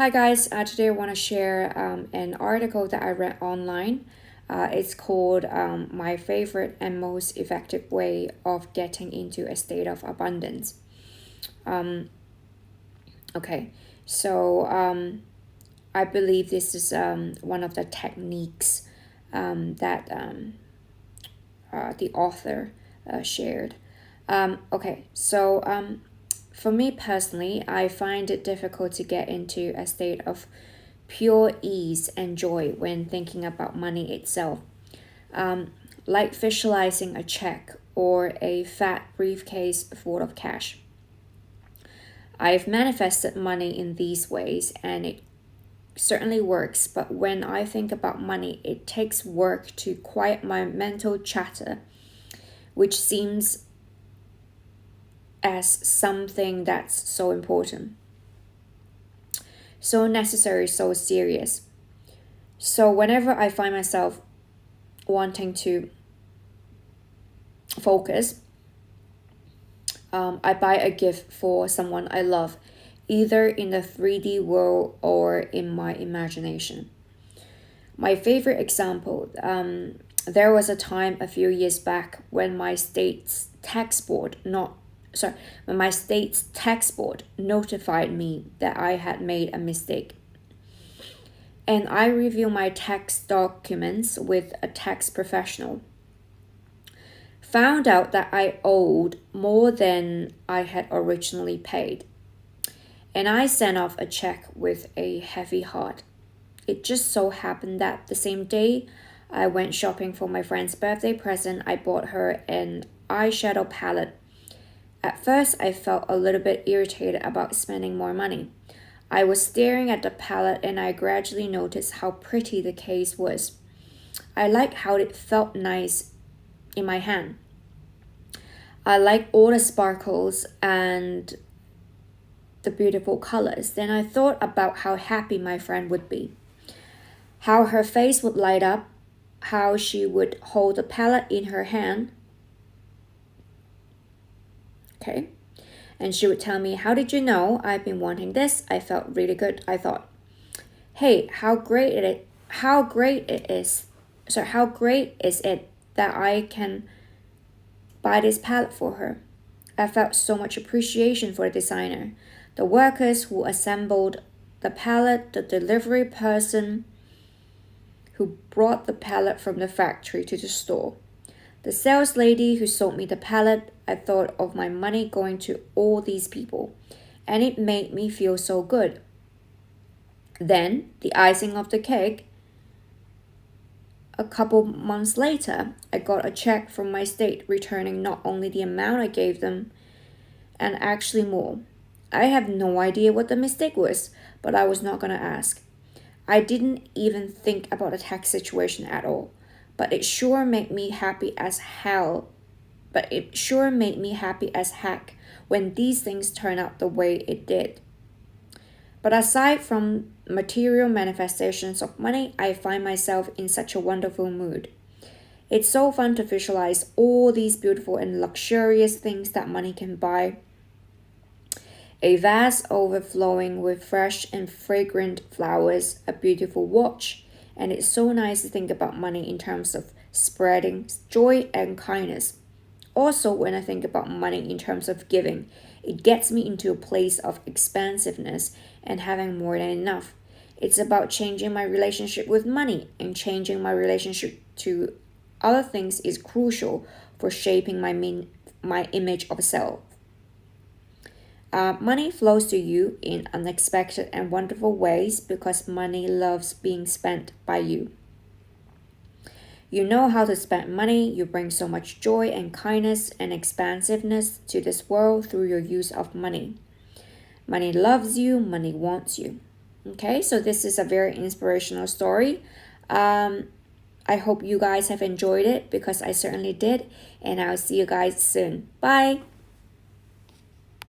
Hi guys, today I want to share an article that I read online. It's called My Favorite and Most Effective Way of Getting into a State of Abundance. Um, okay, so I believe this is one of the techniques that the author shared. For me personally, I find it difficult to get into a state of pure ease and joy when thinking about money itself. Like visualizing a check or a fat briefcase full of cash. I've manifested money in these ways and it certainly works, but when I think about money, it takes work to quiet my mental chatter, which seems as something that's so important, so necessary, so serious. So whenever I find myself wanting to focus, I buy a gift for someone I love, either in the 3D world or in my imagination. My favorite example, there was a time a few years back when my state's tax board notified me that I had made a mistake. And I reviewed my tax documents with a tax professional. Found out that I owed more than I had originally paid. And I sent off a check with a heavy heart. It just so happened that the same day I went shopping for my friend's birthday present, I bought her an eyeshadow palette. At first, I felt a little bit irritated about spending more money. I was staring at the palette and I gradually noticed how pretty the case was. I liked how it felt nice in my hand. I liked all the sparkles and the beautiful colors. Then I thought about how happy my friend would be, how her face would light up, how she would hold the palette in her hand. Okay. And she would tell me, "How did you know I've been wanting this?" I felt really good. I thought, "Hey, how great is it that I can buy this palette for her?" I felt so much appreciation for the designer, the workers who assembled the palette, the delivery person who brought the palette from the factory to the store, the saleslady who sold me the palette. I thought of my money going to all these people, and it made me feel so good. Then, the icing of the cake, a couple months later, I got a check from my state returning not only the amount I gave them, and actually more. I have no idea what the mistake was, but I was not going to ask. I didn't even think about the tax situation at all, but it sure made me happy as heck when these things turn out the way it did. But aside from material manifestations of money, I find myself in such a wonderful mood. It's so fun to visualize all these beautiful and luxurious things that money can buy. A vase overflowing with fresh and fragrant flowers, a beautiful watch, and it's so nice to think about money in terms of spreading joy and kindness. Also, when I think about money in terms of giving, it gets me into a place of expansiveness and having more than enough. It's about changing my relationship with money, and changing my relationship to other things is crucial for shaping my image of self. Money flows to you in unexpected and wonderful ways because money loves being spent by you. You know how to spend money. You bring so much joy and kindness and expansiveness to this world through your use of money. Money loves you. Money wants you. Okay, so this is a very inspirational story. I hope you guys have enjoyed it because I certainly did. And I'll see you guys soon. Bye.